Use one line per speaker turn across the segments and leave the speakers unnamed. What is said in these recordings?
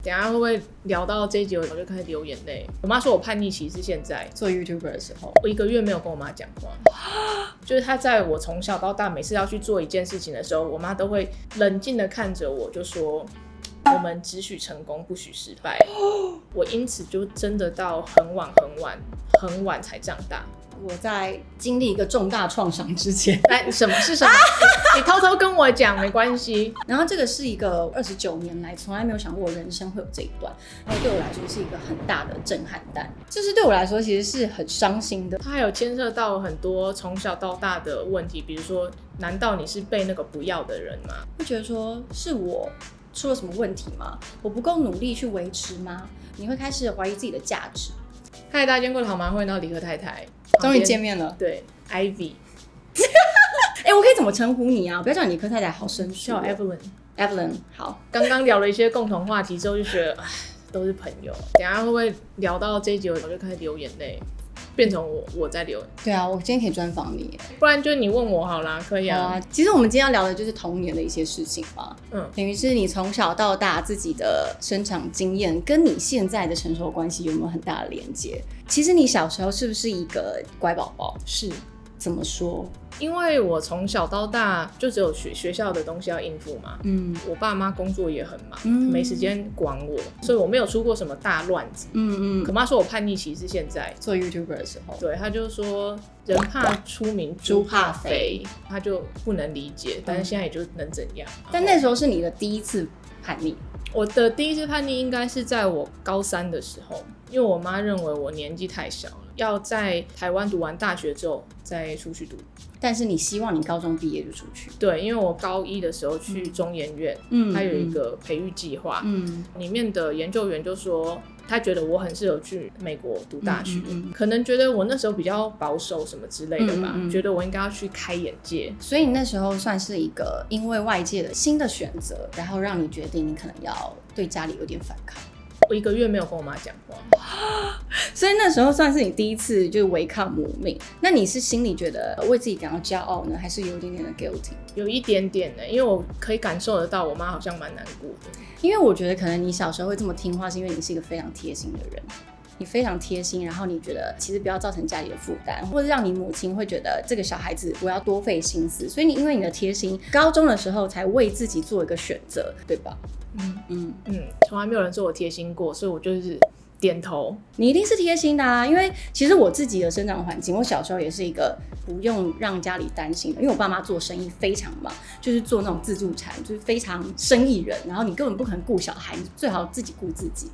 等一下会不会聊到这一集我就开始流眼泪？我妈说我叛逆期是现在
做 YouTuber 的时候，
我1个月没有跟我妈讲话，就是她在我从小到大每次要去做一件事情的时候，我妈都会冷静的看着我，就说我们只许成功不许失败。我因此就真的到很晚才长大。
我在经历一个重大创伤之前，
来，什么是什么？你偷偷跟我讲没关系。
然后这个是一个29年来从来没有想过我人生会有这一段，然后对我来说是一个很大的震撼弹，就是对我来说其实是很伤心的。
它还有牵涉到很多从小到大的问题，比如说，难道你是被那个不要的人吗？
会觉得说是我出了什么问题吗？我不够努力去维持吗？你会开始怀疑自己的价值。
嗨，大家见过的好吗？欢迎到理科太太，
终于见面了。
对 ，Ivy。
我可以怎么称呼你啊？不要叫你理科太太，好生疏。
叫 Evelyn。
好。
刚刚聊了一些共同话题之后，就觉得都是朋友。等一下会不会聊到这一集我就開始流眼淚，变成我在流？
对啊，我今天可以專訪你耶，
不然就你問我好啦，可以啊。
好啊，其实我们今天要聊的就是童年的一些事情嘛。等于是你从小到大自己的生长经验，跟你现在的成熟关系有没有很大的连接？其实你小时候是不是一个乖宝宝？
是。
怎么说？
因为我从小到大就只有学校的东西要应付嘛，我爸妈工作也很忙，没时间管我，所以我没有出过什么大乱子。可妈说我叛逆期是现在
做 YouTuber 的时候，
对，他就说人怕出名猪怕肥，他就不能理解，但是现在也就能怎样？
但那时候是你的第一次叛逆。
我的第一次叛逆应该是在我高3的时候，因为我妈认为我年纪太小了，要在台湾读完大学之后再出去读。
但是你希望你高中毕业就出去？
对，因为我高1的时候去中研院，它有一个培育计划，里面的研究员就说他觉得我很适合去美国读大学，可能觉得我那时候比较保守什么之类的吧，觉得我应该要去开眼界。
所以你那时候算是一个因为外界的新的选择，然后让你决定你可能要对家里有点反抗。
我1个月没有跟我妈讲话，
所以那时候算是你第一次就是违抗母命。那你是心里觉得为自己感到骄傲呢，还是有一点点的 guilty？
有一点点的，因为我可以感受得到我妈好像蛮难过的。
因为我觉得可能你小时候会这么听话，是因为你是一个非常贴心的人。你非常贴心，然后你觉得其实不要造成家里的负担，或者让你母亲会觉得这个小孩子我要多费心思，所以你因为你的贴心，高中的时候才为自己做一个选择，对吧？
从来没有人说我贴心过，所以我就是点头。
你一定是贴心的啊，因为其实我自己的生长环境，我小时候也是一个不用让家里担心的，因为我爸妈做生意非常忙，就是做那种自助餐，就是非常生意人，然后你根本不可能顾小孩，你最好自己顾自己。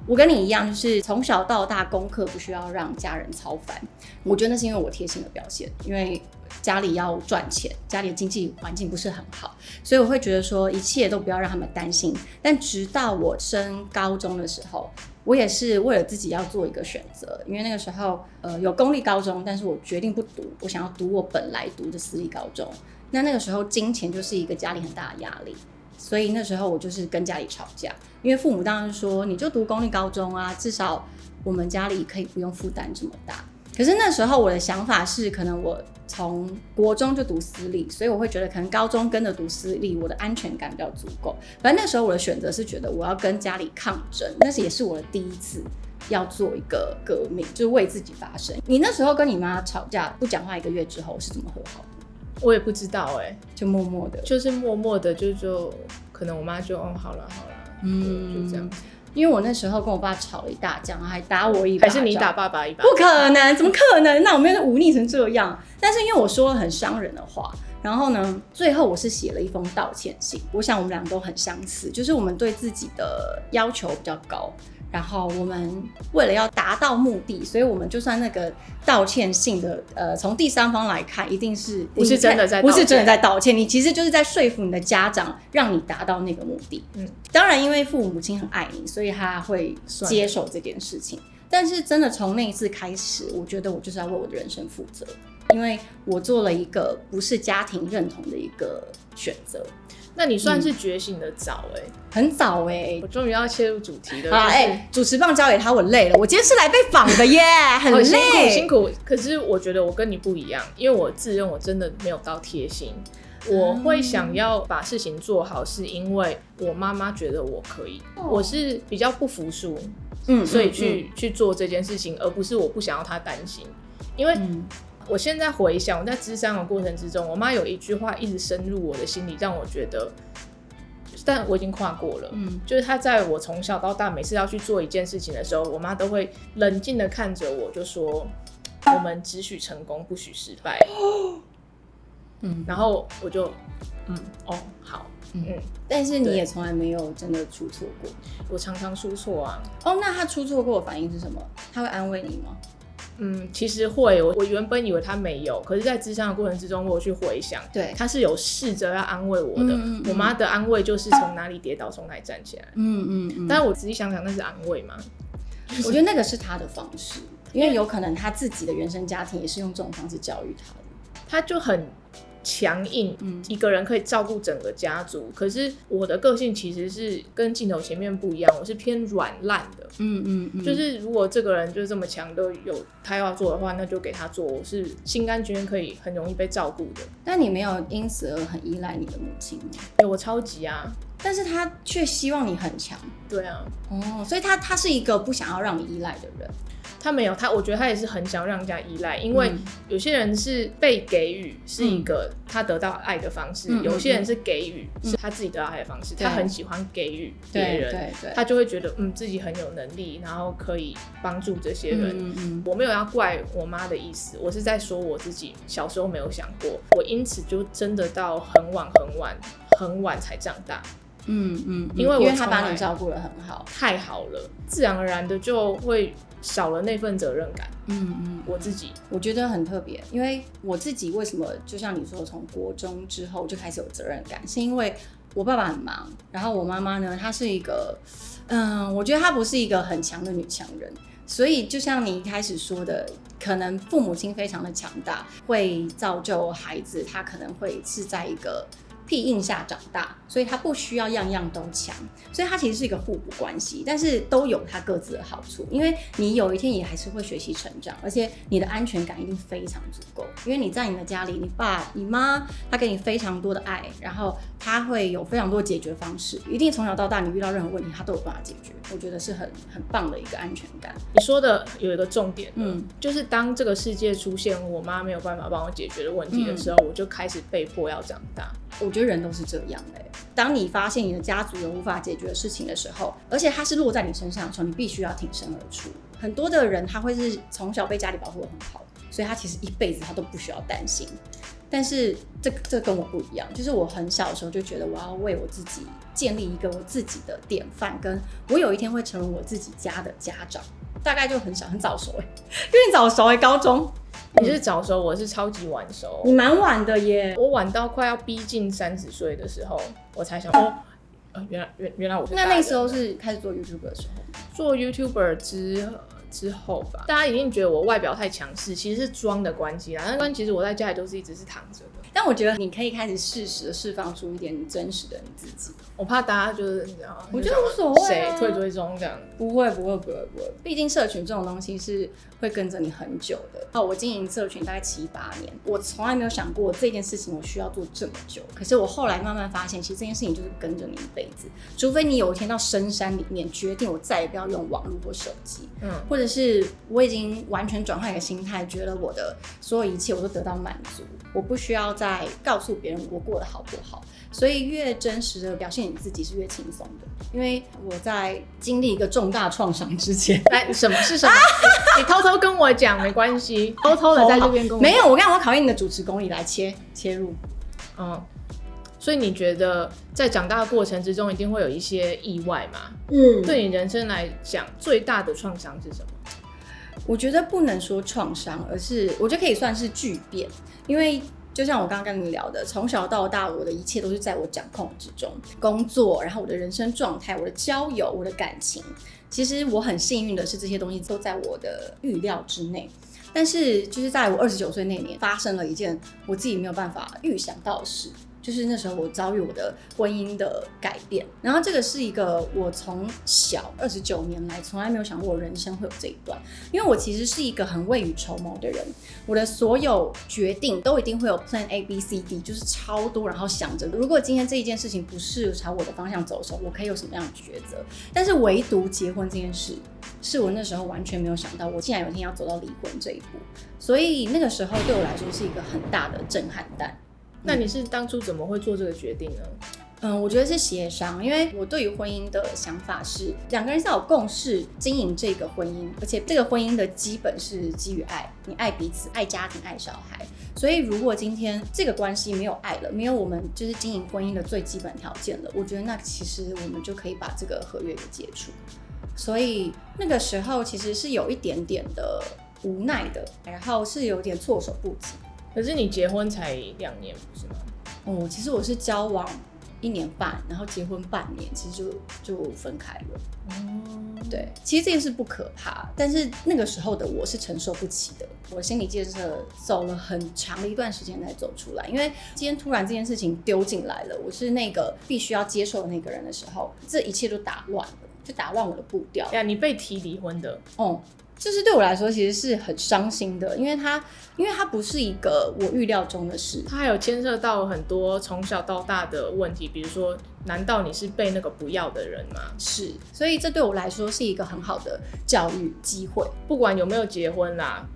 我跟你一样，就是从小到大功课不需要让家人操烦，我觉得那是因为我贴心的表现，因为家里要赚钱，家里的经济环境不是很好，所以我会觉得说一切都不要让他们担心。但直到我升高中的时候，我也是为了自己要做一个选择，因为那个时候有公立高中，但是我决定不读，我想要读我本来读的私立高中。那个时候金钱就是一个家里很大的压力，所以那时候我就是跟家里吵架，因为父母当然说你就读公立高中啊，至少我们家里可以不用负担这么大。可是那时候我的想法是，可能我从国中就读私立，所以我会觉得可能高中跟着读私立，我的安全感比较足够。反正那时候我的选择是觉得我要跟家里抗争，那也是我的第一次要做一个革命，就是为自己发声。你那时候跟你妈吵架不讲话1个月之后是怎么和好的？
我也不知道
就默默的，
就是默默的就可能我妈就好了，就这样。
因为我那时候跟我爸吵了一大架，还打我一巴掌。
还是你打爸爸一巴掌？
不可能，怎么可能？那我没有忤逆成这样。但是因为我说了很伤人的话，然后呢，最后我是写了一封道歉信。我想我们俩都很相似，就是我们对自己的要求比较高。然后我们为了要达到目的，所以我们就算那个道歉信的从第三方来看，一定是
不是真的在道歉，
不是真的在道歉，你其实就是在说服你的家长，让你达到那个目的。当然因为父母亲很爱你，所以他会接受这件事情。但是真的从那一次开始，我觉得我就是要为我的人生负责，因为我做了一个不是家庭认同的一个选择。
那你算是觉醒的早
很早
我终于要切入主题了。
好主持棒交给他，我累了，我今天是来被访的耶，很累，
辛苦。可是我觉得我跟你不一样，因为我自认我真的没有到贴心。我会想要把事情做好，是因为我妈妈觉得我可以，我是比较不服输，所以去做这件事情，而不是我不想要她担心。因为我现在回想，我在諮商的过程之中，我妈有一句话一直深入我的心里，让我觉得，但我已经跨过了。就是她在我从小到大每次要去做一件事情的时候，我妈都会冷静的看着我，就说：“我们只许成功，不许失败。”然后我就，好。
但是你也从来没有真的出错过。
我常常出错啊。
那他出错过的反应是什么？他会安慰你吗？
其实会。我原本以为他没有，可是在諮商的过程之中，我有去回想，
对，
他是有试着要安慰我的。我妈的安慰就是从哪里跌倒从哪里站起来。但是我仔细想想，那是安慰吗？
我觉得那个是他的方式，因为有可能他自己的原生家庭也是用这种方式教育他的。
他就很强硬，一个人可以照顾整个家族。可是我的个性其实是跟镜头前面不一样，我是偏软烂的。就是如果这个人就是这么强，都有他要做的话，那就给他做。我是心甘情愿可以很容易被照顾的。
但你没有因此而很依赖你的母亲吗？
我超级啊。
但是他却希望你很强。
对啊。
所以他是一个不想要让你依赖的人。
他没有，我觉得他也是很想让人家依赖，因为有些人是被给予是一个他得到爱的方式，有些人是给予是他自己得到爱的方式，他很喜欢给予别人，他就会觉得自己很有能力，然后可以帮助这些人。我没有要怪我妈的意思，我是在说我自己小时候没有想过，我因此就真的到很晚才长大。因为他把你照顾得很好，
太
好了，自然而然的就会少了那份责任感。我
觉得很特别，因为我自己为什么就像你说，从国中之后就开始有责任感，是因为我爸爸很忙，然后我妈妈呢，她是一个，我觉得她不是一个很强的女强人，所以就像你一开始说的，可能父母亲非常的强大，会造就孩子，他可能会是在一个庇荫下长大，所以他不需要样样都强，所以他其实是一个互补关系，但是都有他各自的好处，因为你有一天也还是会学习成长，而且你的安全感一定非常足够，因为你在你的家里，你爸你妈他给你非常多的爱，然后他会有非常多的解决方式，一定从小到大你遇到任何问题他都有办法解决，我觉得是很棒的一个安全感。
你说的有一个重点，就是当这个世界出现我妈没有办法帮我解决的问题的时候，我就开始被迫要长大。
我觉得人都是这样的，当你发现你的家族有无法解决的事情的时候，而且它是落在你身上的时候，你必须要挺身而出。很多的人他会是从小被家里保护得很好，所以他其实一辈子他都不需要担心。但是这跟我不一样，就是我很小的时候就觉得我要为我自己建立一个我自己的典范，跟我有一天会成为我自己家的家长。大概就很早熟，有点早熟高中。
你是早熟，我是超级晚熟。
你蛮晚的耶，
我晚到快要逼近30岁的时候，我才想原来我是大人。
那时候是开始做 YouTuber 的时候，
做 YouTuber之后吧，大家一定觉得我外表太强势，其实是妆的关系啦。但其实我在家里都是一直是躺着的。
但我觉得你可以开始适时的释放出一点你真实的你自己。
我怕大家就是你知道，
我觉得无所谓
谁退追踪这样。
不会，毕竟社群这种东西是会跟着你很久的。我经营社群大概7-8年，我从来没有想过这件事情我需要做这么久。可是我后来慢慢发现，其实这件事情就是跟着你一辈子，除非你有一天到深山里面决定我再也不要用网络或手机，或者是我已经完全转换一个心态，觉得我的所有一切我都得到满足，我不需要再告诉别人我过得好不好。所以越真实的表现你自己是越轻松的，因为我在经历一个重大创伤之前，
什么是什么？你偷偷跟我讲没关系，偷偷的在这边跟我讲。
没有，我刚刚我考验你的主持功力来切入。
所以你觉得在长大的过程之中，一定会有一些意外吗？对你人生来讲，最大的创伤是什么？
我觉得不能说创伤，而是我觉得可以算是巨变，因为就像我刚刚跟你聊的，从小到大我的一切都是在我掌控之中，工作，然后我的人生状态，我的交友，我的感情，其实我很幸运的是这些东西都在我的预料之内。但是就是在我29岁那年发生了一件我自己没有办法预想到的事，就就是那时候我遭遇我的婚姻的改变。然后这个是一个我从小29年来从来没有想过我人生会有这一段，因为我其实是一个很未雨绸缪的人，我的所有决定都一定会有 Plan A B C D， 就是超多，然后想着如果今天这一件事情不是朝我的方向走的时候，我可以有什么样的抉择。但是唯独结婚这件事是我那时候完全没有想到，我竟然有一天要走到离婚这一步，所以那个时候对我来说是一个很大的震撼弹。
那你是当初怎么会做这个决定呢？
我觉得是协商，因为我对于婚姻的想法是两个人是要有共识经营这个婚姻，而且这个婚姻的基本是基于爱，你爱彼此、爱家庭、爱小孩。所以如果今天这个关系没有爱了，没有我们就是经营婚姻的最基本条件了，我觉得那其实我们就可以把这个合约给解除。所以那个时候其实是有一点点的无奈的，然后是有点措手不及。
可是你结婚才2年不是吗？
其实我是交往1年半，然后结婚半年，其实就分开了。对，其实这件事不可怕，但是那个时候的我是承受不起的。我心理建设走了很长的一段时间才走出来，因为今天突然这件事情丢进来了，我是那个必须要接受的那个人的时候，这一切都打乱了，就打乱我的步调。
你被提离婚的？
就是对我来说其实是很伤心的，因为它不是一个我预料中的事，
它还有牵涉到很多从小到大的问题，比如说难道你是被那个不要的人吗？
是，所以这对我来说是一个很好的教育机会。
不管有没有结婚啦，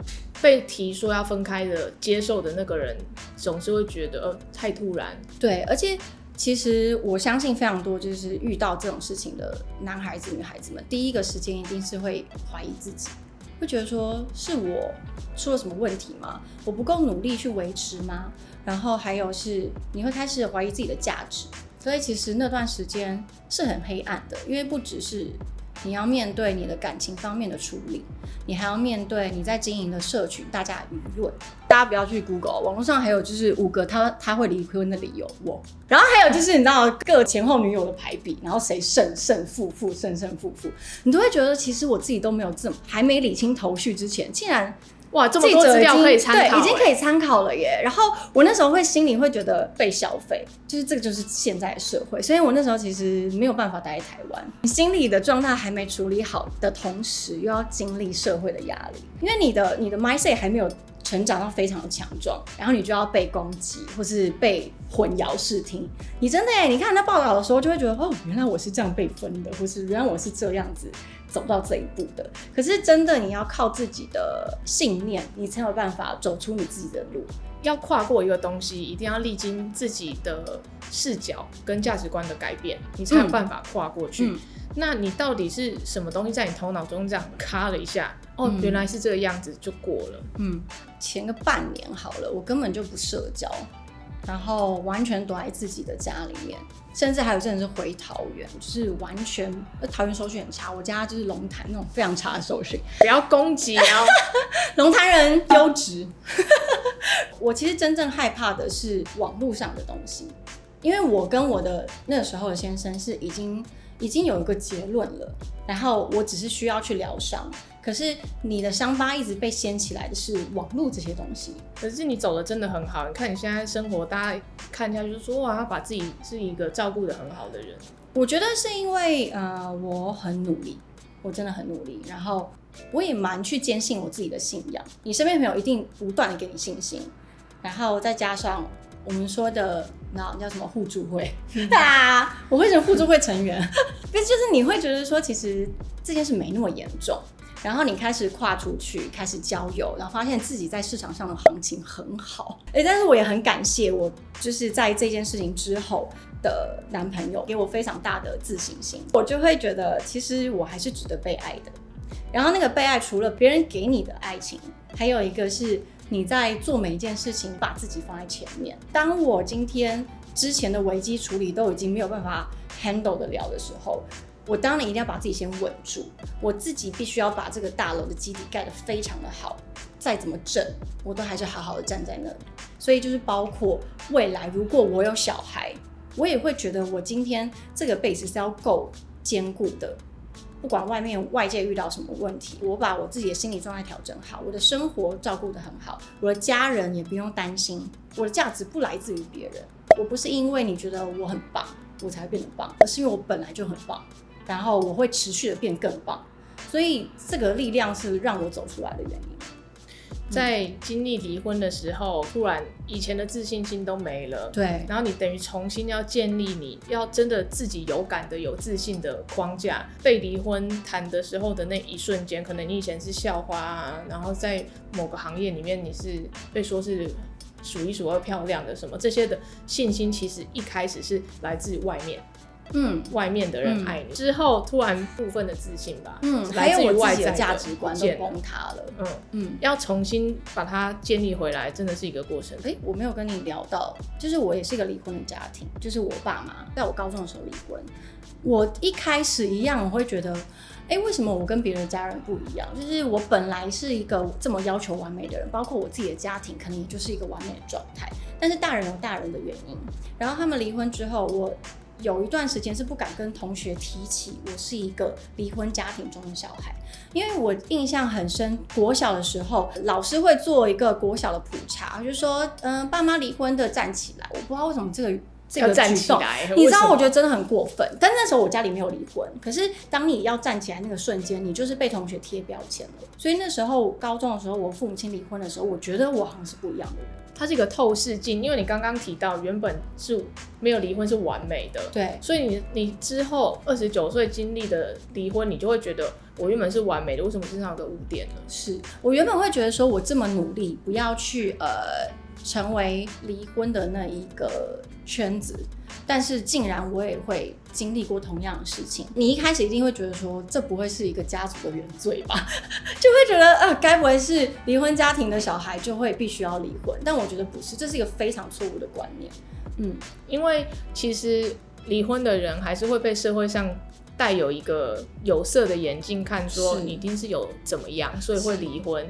被提说要分开的接受的那个人总是会觉得太突然。
对，而且其实我相信非常多就是遇到这种事情的男孩子女孩子们，第一个时间一定是会怀疑自己，会觉得说是我出了什么问题吗？我不够努力去维持吗？然后还有是你会开始怀疑自己的价值。所以其实那段时间是很黑暗的，因为不只是你要面对你的感情方面的处理，你还要面对你在经营的社群大家的舆论。大家不要去 Google， 网络上还有就是5个他会离婚的理由，然后还有就是你知道各前后女友的排比，然后谁胜负，你都会觉得其实我自己都没有还没理清头绪之前，竟然
哇，这么多资料可以参考，
对，已经可以参考了耶。然后我那时候心里会觉得被消费，就是这个就是现在的社会，所以我那时候其实没有办法待在台湾。你心理的状态还没处理好的同时，又要经历社会的压力，因为你的 mindset 还没有成长到非常的强壮，然后你就要被攻击或是被混淆视听。你真的耶，你看那报道的时候就会觉得原来我是这样被分的，或是原来我是这样子走到这一步的。可是真的你要靠自己的信念，你才有办法走出你自己的路。
要跨过一个东西，一定要历经自己的视角跟价值观的改变，你才有办法跨过去。那你到底是什么东西在你头脑中这样咔了一下，原来是这个样子就过了。前个半年好了，我根本就不社交，然后完全躲在自己的家里面，甚至还有真的是回桃园，就是完全桃园收讯很差，我家就是龙潭那种非常差的收讯，不要攻击啊，
龙潭人优质。我其实真正害怕的是网络上的东西，因为我跟我的那个时候的先生是已经有一个结论了，然后我只是需要去疗伤。可是你的伤疤一直被掀起来的是网络这些东西。
可是你走的真的很好，你看你现在生活，大家看一下就是说哇，他把自己是一个照顾得很好的人。
我觉得是因为我很努力，我真的很努力，然后我也蛮去坚信我自己的信仰。你身边朋友一定不断的给你信心，然后再加上我们说的那叫什么互助会我会成互助会成员就是你会觉得说其实这件事没那么严重，然后你开始跨出去，开始交友，然后发现自己在市场上的行情很好。但是我也很感谢我就是在这件事情之后的男朋友，给我非常大的自信心。我就会觉得其实我还是值得被爱的。然后那个被爱除了别人给你的爱情，还有一个是你在做每一件事情把自己放在前面。当我今天之前的危机处理都已经没有办法 handle 得了的时候，我当然一定要把自己先稳住，我自己必须要把这个大楼的基底盖得非常的好，再怎么震我都还是好好的站在那里。所以就是包括未来如果我有小孩，我也会觉得我今天这个 base 是要够坚固的，不管外界遇到什么问题，我把我自己的心理状态调整好，我的生活照顾得很好，我的家人也不用担心，我的价值不来自于别人。我不是因为你觉得我很棒我才变得棒，而是因为我本来就很棒，然后我会持续的变更棒，所以这个力量是让我走出来的原因。
在经历离婚的时候，突然以前的自信心都没了，
对，
然后你等于重新要建立你要真的自己有感的有自信的框架。被离婚谈的时候的那一瞬间，可能你以前是校花啊，然后在某个行业里面你是被说是数一数二漂亮的什么，这些的信心其实一开始是来自外面，外面的人爱你，之后突然部分的自信吧，
还有我自己的
来自于外在
价值观都崩塌了，
要重新把它建立回来，真的是一个过程。
我没有跟你聊到，就是我也是一个离婚的家庭，就是我爸妈在我高中的时候离婚。我一开始一样，我会觉得，为什么我跟别的家人不一样？就是我本来是一个这么要求完美的人，包括我自己的家庭，可能也就是一个完美的状态。但是大人有大人的原因，然后他们离婚之后，我有一段时间是不敢跟同学提起我是一个离婚家庭中的小孩，因为我印象很深，国小的时候老师会做一个国小的普查，就是说爸妈离婚的站起来。我不知道为什么这个
站
举动，
起来，
你知道我觉得真的很过分。但那时候我家里没有离婚，可是当你要站起来那个瞬间，你就是被同学贴标签了。所以那时候高中的时候，我父母亲离婚的时候，我觉得我好像是不一样的人。
它是一个透视镜，因为你刚刚提到原本是没有离婚是完美的，
对，
所以你之后29岁经历的离婚，你就会觉得我原本是完美的，为什么身上有个污点呢？
是我原本会觉得说我这么努力，不要去成为离婚的那一个圈子，但是竟然我也会经历过同样的事情。你一开始一定会觉得说这不会是一个家族的原罪吧，就会觉得该不会是离婚家庭的小孩就会必须要离婚？但我觉得不是，这是一个非常错误的观念。
因为其实离婚的人还是会被社会上带有一个有色的眼镜看，说你一定是有怎么样，所以会离婚。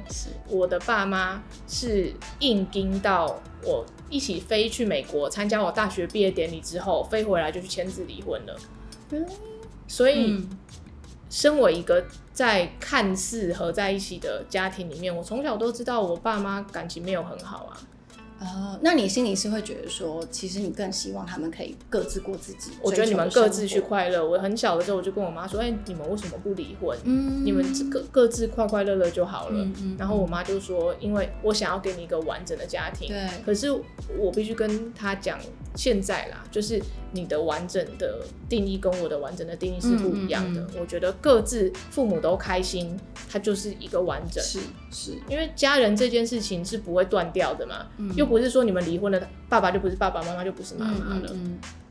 我的爸妈是硬盯到我一起飞去美国参加我大学毕业典礼之后，飞回来就去签字离婚了。所以身为一个在看似合在一起的家庭里面，我从小都知道我爸妈感情没有很好啊。
那你心里是会觉得说，其实你更希望他们可以各自过自己，
我觉得你们各自去快乐。我很小的时候我就跟我妈说，你们为什么不离婚？你们各自快快乐乐就好了。然后我妈就说，因为我想要给你一个完整的家庭。
对。
可是我必须跟她讲，现在啦，就是你的完整的定义跟我的完整的定义是不一样的。我觉得各自父母都开心，它就是一个完整。
是，
因为家人这件事情是不会断掉的嘛，又不是说你们离婚了，爸爸就不是爸爸，妈妈就不是妈妈了。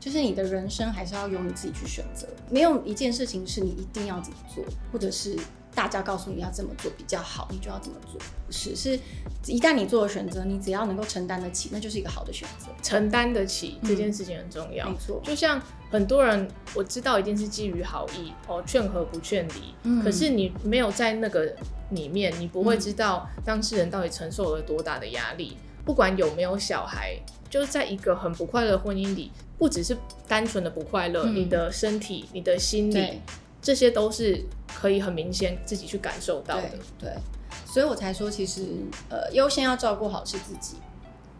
就是你的人生还是要由你自己去选择，没有一件事情是你一定要怎么做，或者是大家告诉你要这么做比较好，你就要这么做。是一旦你做了选择，你只要能够承担得起，那就是一个好的选择。
承担得起这件事情很重要，
没错。
就像很多人，我知道一定是基于好意劝和不劝离，可是你没有在那个里面，你不会知道当事人到底承受了多大的压力。不管有没有小孩，就是在一个很不快乐的婚姻里，不只是单纯的不快乐，你的身体、你的心理，这些都是可以很明显自己去感受到的。
对，所以我才说，其实优先要照顾好是自己。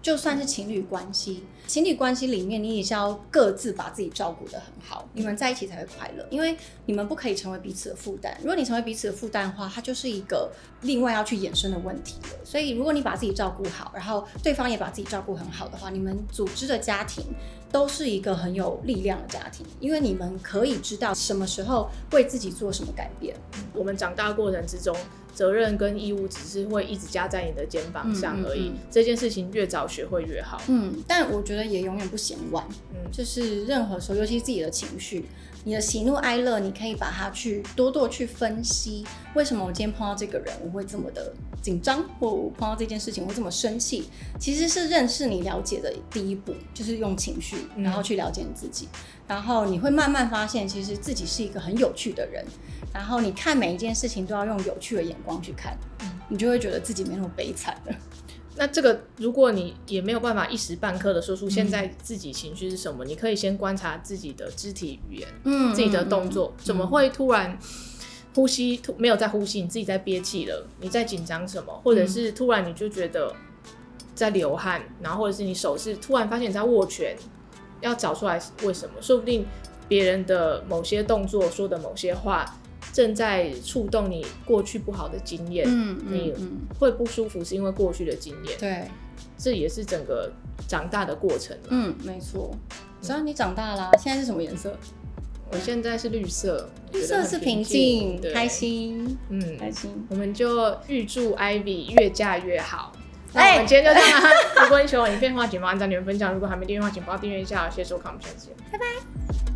就算是情侣关系里面，你也是要各自把自己照顾得很好，你们在一起才会快乐。因为你们不可以成为彼此的负担，如果你成为彼此的负担的话，它就是一个另外要去衍生的问题了。所以如果你把自己照顾好，然后对方也把自己照顾很好的话，你们组织的家庭都是一个很有力量的家庭，因为你们可以知道什么时候为自己做什么改变。
我们长大过程之中，责任跟义务只是会一直加在你的肩膀上而已，这件事情越早学会越好。
但我觉得也永远不嫌晚。就是任何时候，尤其是自己的情绪，你的喜怒哀乐，你可以把它去多多去分析，为什么我今天碰到这个人我会这么的紧张，或我碰到这件事情我会这么生气，其实是认识你了解的第一步，就是用情绪然后去了解你自己，然后你会慢慢发现其实自己是一个很有趣的人，然后你看每一件事情都要用有趣的眼光去看，你就会觉得自己没那么悲惨了。
那这个如果你也没有办法一时半刻的说出现在自己情绪是什么，你可以先观察自己的肢体语言，自己的动作，怎么会突然呼吸没有在呼吸，你自己在憋气了，你在紧张什么，或者是突然你就觉得在流汗，然后或者是你手是突然发现你在握拳，要找出来为什么，说不定别人的某些动作说的某些话正在触动你过去不好的经验，你会不舒服是因为过去的经验，
对，
这也是整个长大的过程。
没错。只要你长大啦，现在是什么颜色？
我现在是绿色，
绿色是平静、开心，开心。
我们就预祝 Ivy 越嫁越好。那我们今天就这样啦。如果你喜欢我影片的话，请帮我按赞、留言、分享。如果还没订阅的话，请帮我订阅一下。谢谢收看，我们下次见，
拜拜。